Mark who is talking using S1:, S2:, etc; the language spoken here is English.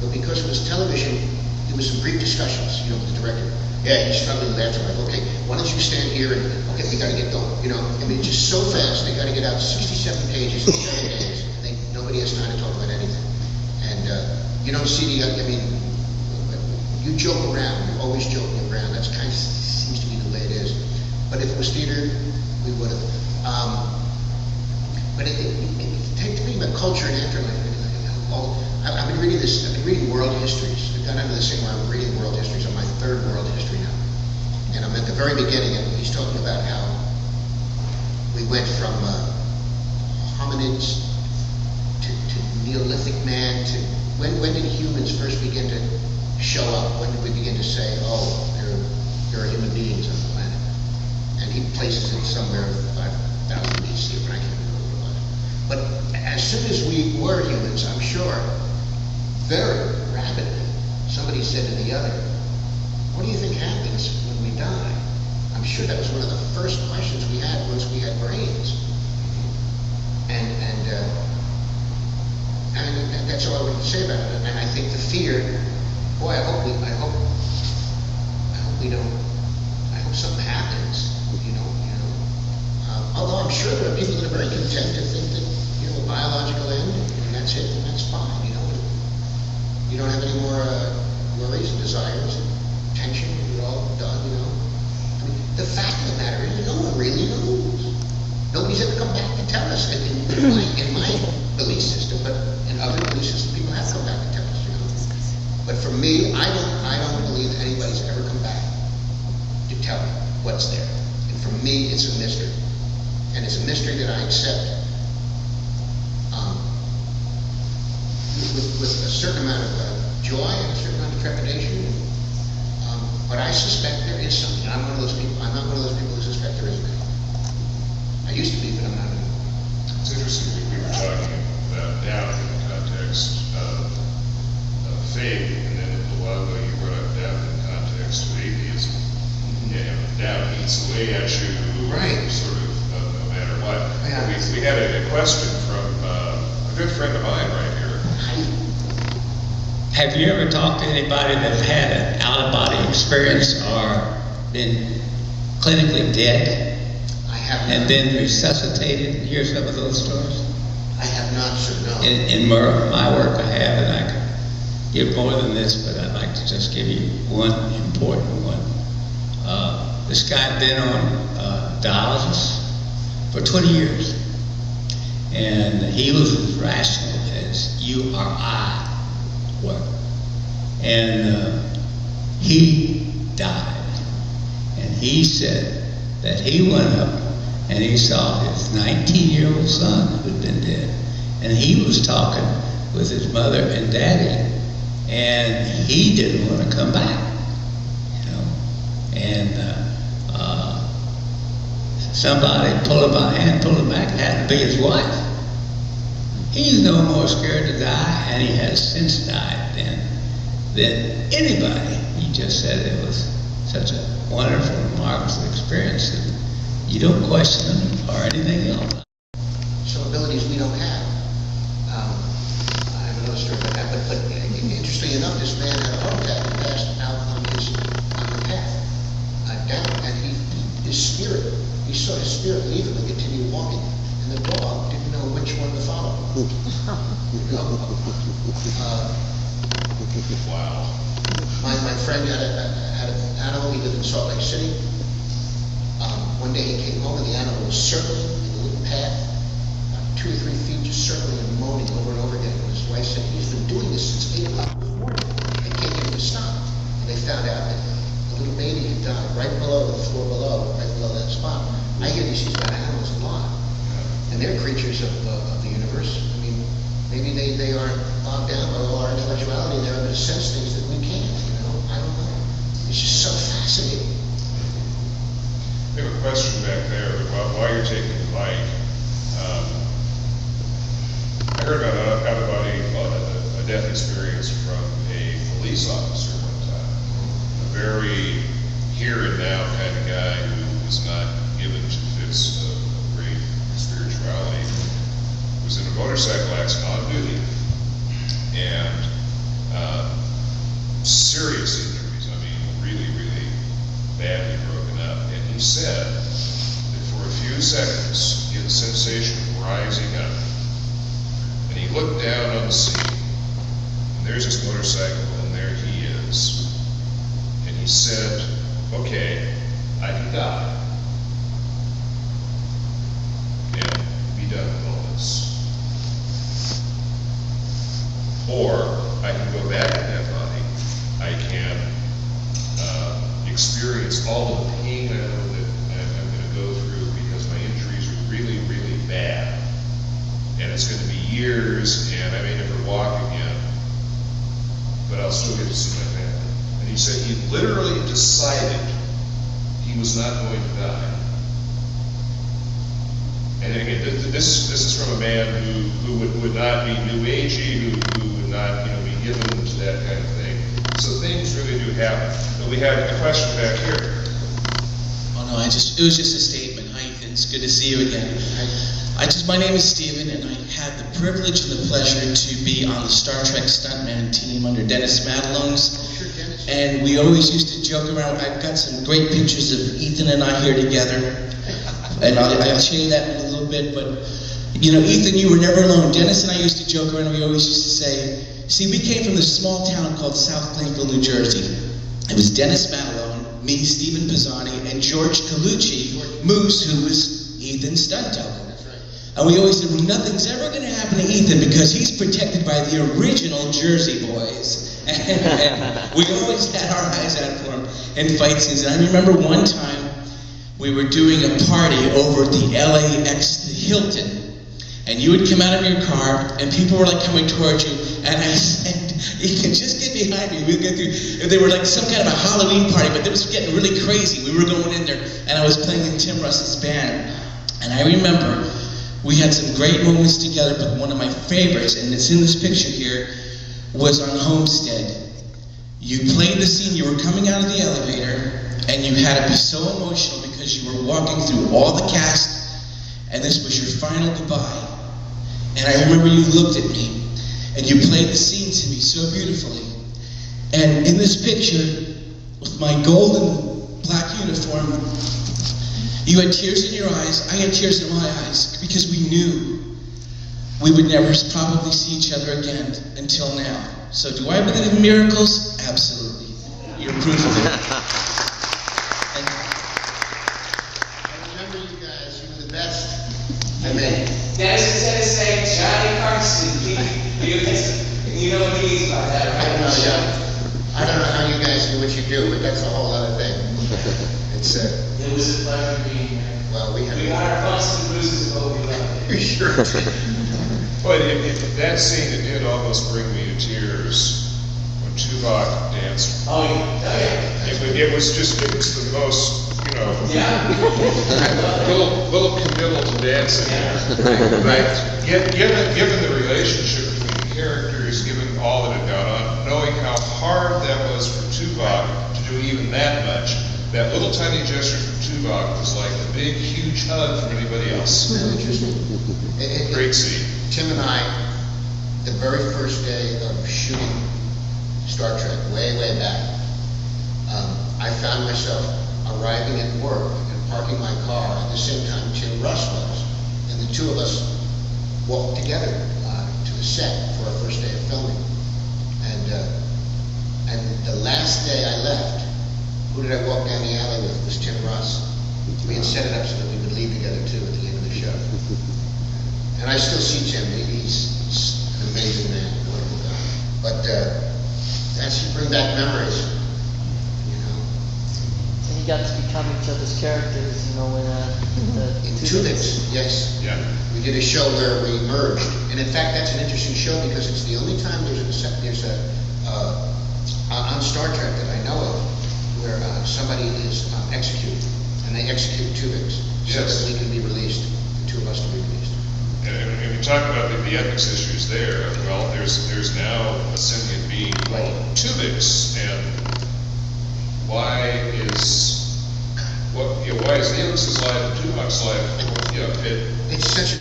S1: But because it was television, there was some brief discussions, you know, with the director. Yeah, he's struggling with that. So like, okay, why don't you stand here and, okay, we got to get going. You know, I mean, it's just so fast. They got to get out 67 pages in 7 days. And nobody has time to talk about anything. And you don't see the, I mean, you joke around. You're always joking around. That's kind of seems to be the way it is. But if it was theater, we would have. But it takes me about culture and afterlife. I've been reading this. I've been reading world histories. I've got into this thing where I'm reading world histories. I'm my 3rd world history now, and I'm at the very beginning. And he's talking about how we went from hominids to Neolithic man to when did humans first begin to show up? When did we begin to say, oh, there are human beings on the planet? And he places it somewhere 5,000 BC, but I can't remember what it was. But as soon as we were humans, I'm sure, very rapidly, somebody said to the other, what do you think happens when we die? I'm sure that was one of the first questions we had once we had brains. And that's all I would say about it. And I think the fear, boy, I hope something happens, you know. Although I'm sure there are people that are very content to think that, you know, a biological end, and that's it, and that's fine, you know. You don't have any more worries and desires and tension, you're all done, you know. I mean, the fact of the matter is, no one really knows. Nobody's ever come back to tell us, in my belief system, but in other belief systems, people have come back to tell us, you know. But for me, I don't believe that anybody's ever come back to tell me what's there. And for me, it's a mystery. And it's a mystery that I accept with a certain amount of joy and a certain amount of trepidation. But I suspect there is something. I'm one of those people. I'm not one of those people who suspect there isn't anything. I used to be, but I'm not anymore.
S2: It's interesting that we were talking about doubt in the context of faith, and then a little while ago you brought up doubt in the context of atheism. Yeah, doubt eats away at you,
S1: right?
S2: Sort of, no matter what.
S1: Yeah.
S2: We had a question from a good friend of mine right here.
S3: Have you ever talked to anybody that had an out-of-body experience or been clinically dead?
S1: I have not.
S3: And then resuscitated? Hear some of those stories?
S1: I have not, sir, no.
S3: In my work I have, and I could give more than this, but I'd like to just give you one important one. This guy had been on dialysis for 20 years, and he was as rational as you or I were. And he died. And he said that he went up and he saw his 19-year-old son who'd been dead. And he was talking with his mother and daddy, and he didn't want to come back, you know. And somebody pulled him by the hand, pulled him back, had to be his wife. He's no more scared to die, and he has since died than anybody. He just said it was such a wonderful, marvelous experience that you don't question them or anything else.
S1: Some abilities we don't have. I have another story about that, but interestingly enough, this man had a heart attack and passed out on the path down, and his spirit, he saw his spirit leave him and continue walking, and the dog didn't know which one to follow.
S2: Wow.
S1: My friend had an animal. He lived in Salt Lake City. One day he came home and the animal was circling in a little path, about 2 or 3 feet, just circling and moaning over and over again. And his wife said, he's been doing this since 8 o'clock this morning. They can't get him to stop. And they found out that the little baby had died right below the floor below, right below that spot. I hear these about animals a lot. And they're creatures of the universe. I mean, maybe they aren't bogged down by all our intellectuality. They're able to sense things that we can't, you know. I don't know. It's just so fascinating.
S2: We have a question back there while you're taking the mic. I heard about a death experience from a police officer one time. A very here and now kind of guy who was not given to fits of great spirituality. Was in a motorcycle accident on duty, and serious injuries, I mean, really, really badly broken up. And he said that for a few seconds, he had the sensation of rising up. And he looked down on the scene, and there's his motorcycle, and there he is. And he said, okay, I can die and be done with all this. Or I can go back in that body. I can experience all of the pain I know that I'm going to go through because my injuries are really, really bad. And it's going to be years, and I may never walk again, but I'll still get to see my family. And he said he literally decided he was not going to die. And again, this is from a man who would not be new agey, who would not be given to that kind of thing. So things really do happen. And we have a question back here.
S4: Oh no, it was just a statement. Hi Ethan, it's good to see you again. My name is Steven, and I had the privilege and the pleasure to be on the Star Trek stuntman team under Dennis Madalone's.
S1: Sure, Dennis.
S4: And we always used to joke around. I've got some great pictures of Ethan and I here together. And I'll show you that in a little bit, but Ethan, you were never alone. Dennis and I used to joke around, and we always used to say, see, we came from this small town called South Plainfield, New Jersey. It was Dennis Madalone, me, Stephen Pisani, and George Colucci, Moose, who was Ethan's stunt double.
S1: That's right.
S4: And we always said, well, nothing's ever going to happen to Ethan because he's protected by the original Jersey boys. And we always had our eyes out for him in fight scenes. And I remember one time, we were doing a party over at the LAX Hilton, and you would come out of your car, and people were like coming towards you, and I said, Ethan, just get behind me, we'll get through. They were like some kind of a Halloween party, but it was getting really crazy. We were going in there, and I was playing in Tim Russ's band, and I remember we had some great moments together, but one of my favorites, and it's in this picture here, was on Homestead. You played the scene, you were coming out of the elevator, and you had to be so emotional because you were walking through all the cast, and this was your final goodbye. And I remember you looked at me, and you played the scene to me so beautifully. And in this picture, with my gold and black uniform, you had tears in your eyes, I had tears in my eyes, because we knew we would never probably see each other again until now. So do I believe in miracles? Absolutely. You're proof of it.
S1: I mean,
S5: Dennis instead of saying Johnny Carson, you know what he means by that, right?
S1: I don't know how you guys do what you do, but that's a whole other thing. It's
S5: It was a pleasure being here.
S1: well, we
S5: We got our bumps and bruises, but we love it.
S1: sure.
S2: But that scene, it did almost bring me to tears when Tuvok danced.
S5: Oh yeah.
S2: It was the most,
S5: Yeah.
S2: little committal to dancing there. But given the relationship between the characters, given all that had gone on, knowing how hard that was for Tuvok to do even that much, that little tiny gesture from Tuvok was like a big, huge hug from anybody else.
S1: Interesting.
S2: Great scene.
S1: Tim and I, the very first day of shooting Star Trek, way back, I found myself arriving at work and parking my car at the same time Tim Russ was. And the two of us walked together to the set for our first day of filming. And the last day I left, who did I walk down the alley with? Was Tim Russ. We had set it up so that we would leave together too at the end of the show. And I still see Tim. He's an amazing man, wonderful guy. But that's you bring back memories.
S6: And you got to become each other's characters,
S1: In Tuvix, yes.
S2: Yeah.
S1: We did a show where we merged, and in fact, that's an interesting show because it's the only time there's on Star Trek that I know of where somebody is executed, and they execute Tuvix so
S2: Yes.
S1: that we can be released, the two of us to be released.
S2: And we talk about the ethics issues there. Well, there's now a sentient being called Tuvix, and why is Neelix's life and Tuvok's life?
S1: It's such a